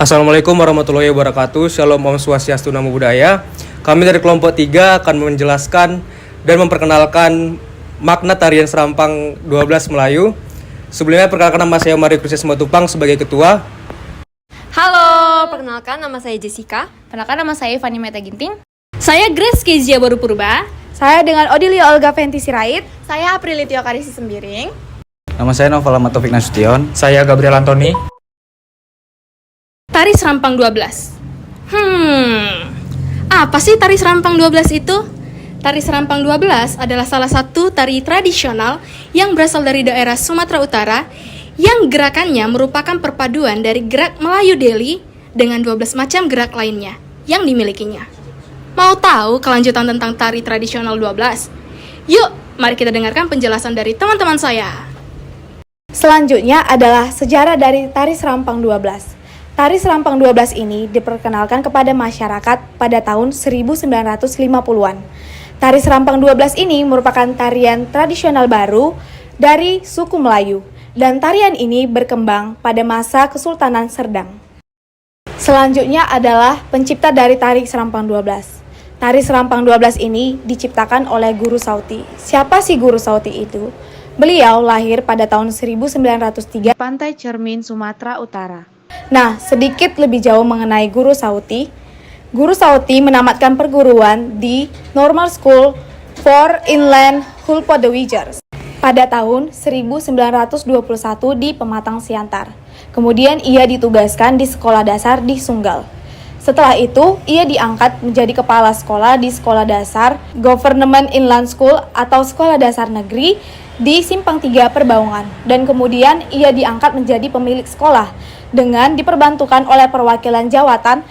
Assalamualaikum warahmatullahi wabarakatuh. Shalom, Om Swastiastu, Namo Buddhaya. Kami dari kelompok 3 akan menjelaskan dan memperkenalkan makna tarian Serampang 12 Melayu. Sebelumnya perkenalkan, nama saya Mario Krisya Simatupang sebagai ketua. Halo, perkenalkan nama saya Jessica. Perkenalkan, nama saya Fani Meta Ginting. Saya Grace Kezia Baru Purba. Saya dengan Odilia Olga Fenty Sirait. Saya Aprilitio Karisi Sembiring. Nama saya Novel Ahmad Taufik Nasution. Saya Gabriel Antoni. Tari Serampang 12. Apa sih Tari Serampang 12 itu? Tari Serampang 12 adalah salah satu tari tradisional yang berasal dari daerah Sumatera Utara yang gerakannya merupakan perpaduan dari gerak Melayu Deli dengan 12 macam gerak lainnya yang dimilikinya. Mau tahu kelanjutan tentang tari tradisional 12? Yuk, mari kita dengarkan penjelasan dari teman-teman saya. Selanjutnya adalah sejarah dari Tari Serampang 12. Tari Serampang 12 ini diperkenalkan kepada masyarakat pada tahun 1950-an. Tari Serampang 12 ini merupakan tarian tradisional baru dari suku Melayu, dan tarian ini berkembang pada masa Kesultanan Serdang. Selanjutnya adalah pencipta dari Tari Serampang 12. Tari Serampang 12 ini diciptakan oleh Guru Sauti. Siapa sih Guru Sauti itu? Beliau lahir pada tahun 1903 Pantai Cermin, Sumatera Utara. Nah, sedikit lebih jauh mengenai Guru Sauti. Guru Sauti menamatkan perguruan di Normal School for Inland Hulpodewigers pada tahun 1921 di Pematang Siantar. Kemudian ia ditugaskan di sekolah dasar di Sunggal. Setelah itu, ia diangkat menjadi kepala sekolah di sekolah dasar Government Inland School atau sekolah dasar negeri di Simpang 3 Perbaungan. Dan kemudian ia diangkat menjadi pemilik sekolah dengan diperbantukan oleh perwakilan jawatan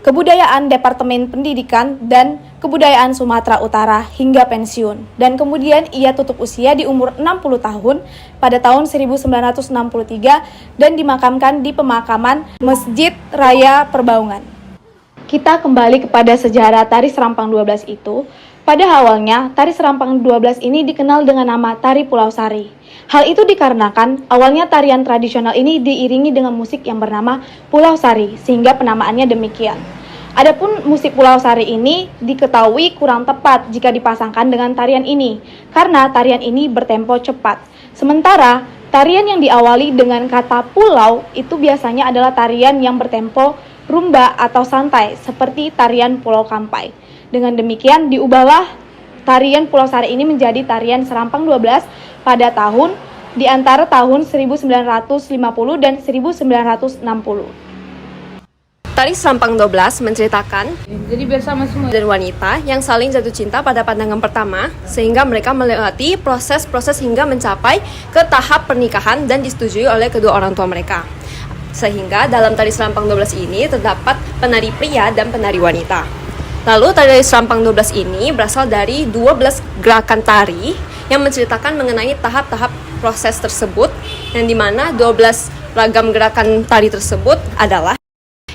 Kebudayaan Departemen Pendidikan dan Kebudayaan Sumatera Utara hingga pensiun. Dan kemudian ia tutup usia di umur 60 tahun pada tahun 1963 dan dimakamkan di pemakaman Masjid Raya Perbaungan. Kita kembali kepada sejarah Tari Serampang 12 itu. Pada awalnya, Tari Serampang 12 ini dikenal dengan nama Tari Pulau Sari. Hal itu dikarenakan awalnya tarian tradisional ini diiringi dengan musik yang bernama Pulau Sari, sehingga penamaannya demikian. Adapun musik Pulau Sari ini diketahui kurang tepat jika dipasangkan dengan tarian ini, karena tarian ini bertempo cepat. Sementara tarian yang diawali dengan kata pulau itu biasanya adalah tarian yang bertempo rumba atau santai, seperti tarian Pulau Kampai. Dengan demikian diubahlah tarian Pulau Sari ini menjadi tarian Serampang 12 pada tahun di antara tahun 1950 dan 1960. Tari Serampang 12 menceritakan Jadi bersama semua dan wanita yang saling jatuh cinta pada pandangan pertama, sehingga mereka melewati proses-proses hingga mencapai ke tahap pernikahan dan disetujui oleh kedua orang tua mereka. Sehingga dalam Tari Serampang 12 ini terdapat penari pria dan penari wanita. Lalu Tari Serampang 12 ini berasal dari 12 gerakan tari yang menceritakan mengenai tahap-tahap proses tersebut, yang dimana 12 ragam gerakan tari tersebut adalah: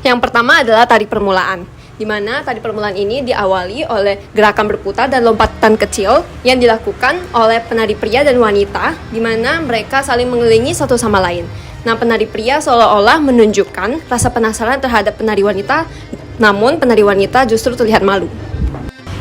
yang pertama adalah tari permulaan, di mana tari permulaan ini diawali oleh gerakan berputar dan lompatan kecil yang dilakukan oleh penari pria dan wanita, di mana mereka saling mengelilingi satu sama lain. Nah, penari pria seolah-olah menunjukkan rasa penasaran terhadap penari wanita, namun penari wanita justru terlihat malu.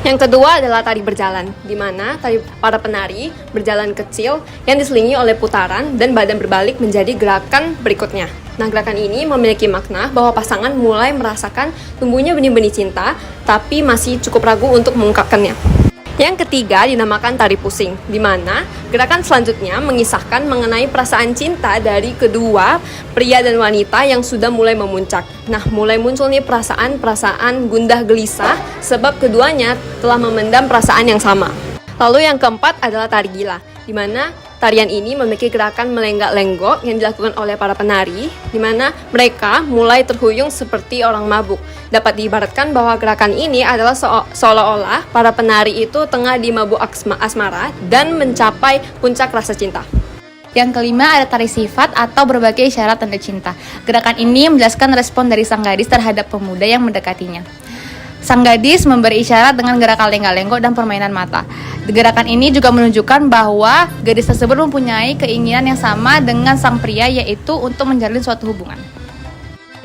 Yang kedua adalah tari berjalan, di mana para penari berjalan kecil yang diselingi oleh putaran dan badan berbalik menjadi gerakan berikutnya. Nah, gerakan ini memiliki makna bahwa pasangan mulai merasakan tumbuhnya benih-benih cinta, tapi masih cukup ragu untuk mengungkapkannya. Yang ketiga dinamakan tari pusing, di mana gerakan selanjutnya mengisahkan mengenai perasaan cinta dari kedua pria dan wanita yang sudah mulai memuncak. Nah, mulai muncul nih perasaan gundah gelisah sebab keduanya telah memendam perasaan yang sama. Lalu yang keempat adalah tari gila, di mana tarian ini memiliki gerakan melenggak-lenggok yang dilakukan oleh para penari, di mana mereka mulai terhuyung seperti orang mabuk. Dapat diibaratkan bahwa gerakan ini adalah seolah-olah para penari itu tengah di mabuk asmara dan mencapai puncak rasa cinta. Yang kelima ada tari sifat atau berbagai isyarat tanda cinta. Gerakan ini menjelaskan respon dari sang gadis terhadap pemuda yang mendekatinya. Sang gadis memberi isyarat dengan gerakan lenggak-lenggok dan permainan mata. Gerakan ini juga menunjukkan bahwa gadis tersebut mempunyai keinginan yang sama dengan sang pria, yaitu untuk menjalin suatu hubungan.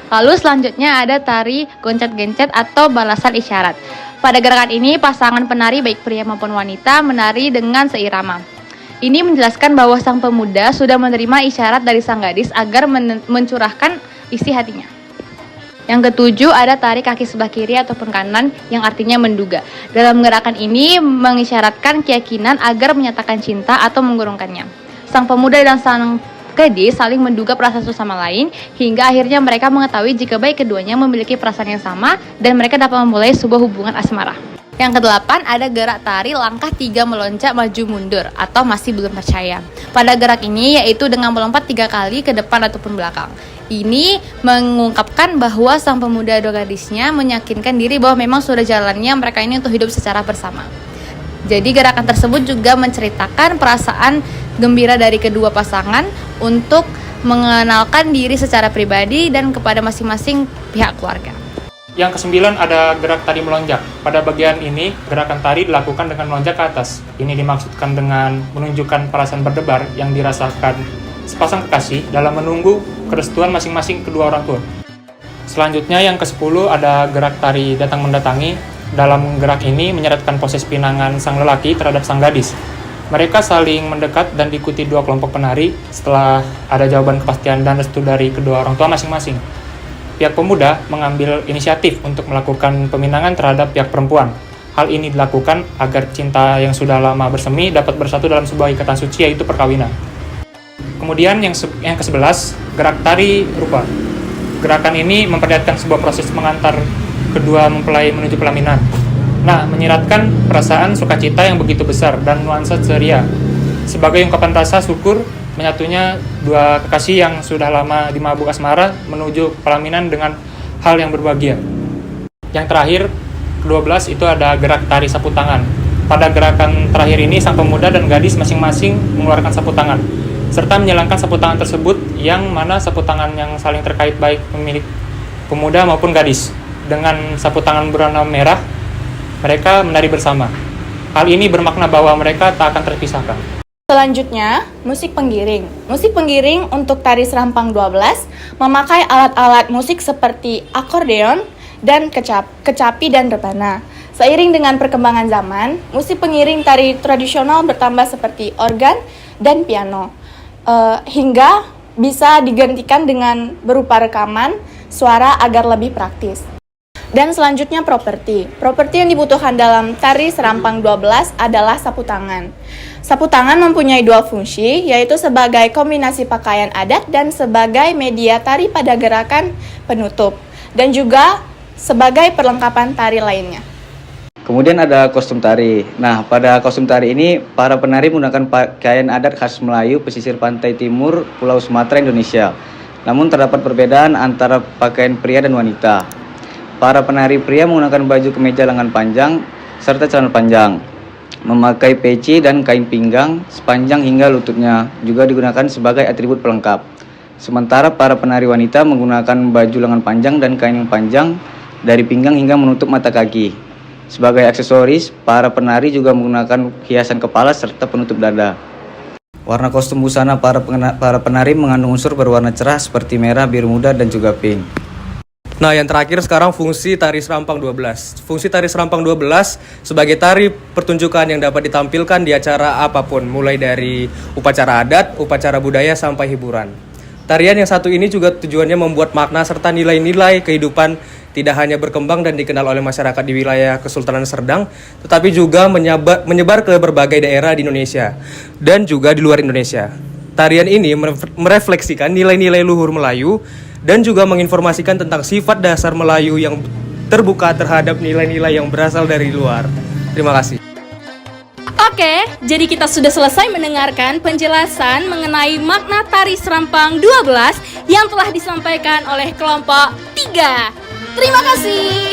Lalu selanjutnya ada tari goncet-gencet atau balasan isyarat. Pada gerakan ini, pasangan penari baik pria maupun wanita menari dengan seirama. Ini menjelaskan bahwa sang pemuda sudah menerima isyarat dari sang gadis agar mencurahkan isi hatinya. Yang ketujuh ada tari kaki sebelah kiri ataupun kanan yang artinya menduga. Dalam gerakan ini mengisyaratkan keyakinan agar menyatakan cinta atau menggurungkannya. Sang pemuda dan sang gadis saling menduga perasaan satu sama lain hingga akhirnya mereka mengetahui jika baik keduanya memiliki perasaan yang sama dan mereka dapat memulai sebuah hubungan asmara. Yang kedelapan ada gerak tari langkah 3 meloncat maju mundur atau masih belum percaya. Pada gerak ini yaitu dengan melompat 3 kali ke depan ataupun belakang. Ini mengungkapkan bahwa sang pemuda dan gadisnya meyakinkan diri bahwa memang sudah jalannya mereka ini untuk hidup secara bersama. Jadi gerakan tersebut juga menceritakan perasaan gembira dari kedua pasangan untuk mengenalkan diri secara pribadi dan kepada masing-masing pihak keluarga. Yang kesembilan ada gerak tari melonjak. Pada bagian ini, gerakan tari dilakukan dengan melonjak ke atas. Ini dimaksudkan dengan menunjukkan perasaan berdebar yang dirasakan sepasang kekasih dalam menunggu kerestuan masing-masing kedua orang tua. Selanjutnya yang ke-10 ada gerak tari datang mendatangi. Dalam gerak ini menyeratkan proses pinangan sang lelaki terhadap sang gadis. Mereka saling mendekat dan diikuti 2 kelompok penari setelah ada jawaban kepastian dan restu dari kedua orang tua masing-masing. Pihak pemuda mengambil inisiatif untuk melakukan peminangan terhadap pihak perempuan. Hal ini dilakukan agar cinta yang sudah lama bersemi dapat bersatu dalam sebuah ikatan suci yaitu perkawinan. Kemudian yang ke-11, gerak tari rupa. Gerakan ini memperlihatkan sebuah proses mengantar kedua mempelai menuju pelaminan. Nah, menyiratkan perasaan sukacita yang begitu besar dan nuansa ceria. Sebagai ungkapan rasa syukur menyatunya 2 kekasih yang sudah lama di mabuk asmara menuju pelaminan dengan hal yang berbahagia. Yang terakhir, ke-12 itu ada gerak tari sapu tangan. Pada gerakan terakhir ini, sang pemuda dan gadis masing-masing mengeluarkan sapu tangan, serta menyilangkan sapu tangan tersebut yang mana sapu tangan yang saling terkait baik pemilik pemuda maupun gadis. Dengan sapu tangan berwarna merah, mereka menari bersama. Hal ini bermakna bahwa mereka tak akan terpisahkan. Selanjutnya, musik penggiring. Musik penggiring untuk tari serampang 12 memakai alat-alat musik seperti akordeon dan kecapi dan rebana. Seiring dengan perkembangan zaman, musik pengiring tari tradisional bertambah seperti organ dan piano, hingga bisa digantikan dengan berupa rekaman suara agar lebih praktis. Dan selanjutnya properti. Properti yang dibutuhkan dalam tari serampang 12 adalah sapu tangan. Sapu tangan mempunyai 2 fungsi, yaitu sebagai kombinasi pakaian adat dan sebagai media tari pada gerakan penutup, dan juga sebagai perlengkapan tari lainnya. Kemudian ada kostum tari. Nah, pada kostum tari ini, para penari menggunakan pakaian adat khas Melayu pesisir pantai timur Pulau Sumatera, Indonesia. Namun terdapat perbedaan antara pakaian pria dan wanita. Para penari pria menggunakan baju kemeja lengan panjang serta celana panjang, memakai peci dan kain pinggang sepanjang hingga lututnya, juga digunakan sebagai atribut pelengkap. Sementara para penari wanita menggunakan baju lengan panjang dan kain panjang dari pinggang hingga menutup mata kaki. Sebagai aksesoris, para penari juga menggunakan hiasan kepala serta penutup dada. Warna kostum busana para penari mengandung unsur berwarna cerah seperti merah, biru muda, dan juga pink. Nah, yang terakhir sekarang fungsi tari serampang 12. Fungsi tari serampang 12 sebagai tari pertunjukan yang dapat ditampilkan di acara apapun, mulai dari upacara adat, upacara budaya, sampai hiburan. Tarian yang satu ini juga tujuannya membuat makna serta nilai-nilai kehidupan tidak hanya berkembang dan dikenal oleh masyarakat di wilayah Kesultanan Serdang, tetapi juga menyebar ke berbagai daerah di Indonesia dan juga di luar Indonesia. Tarian ini merefleksikan nilai-nilai luhur Melayu dan juga menginformasikan tentang sifat dasar Melayu yang terbuka terhadap nilai-nilai yang berasal dari luar. Terima kasih. Oke, jadi kita sudah selesai mendengarkan penjelasan mengenai makna tari serampang 12 yang telah disampaikan oleh kelompok 3. Terima kasih.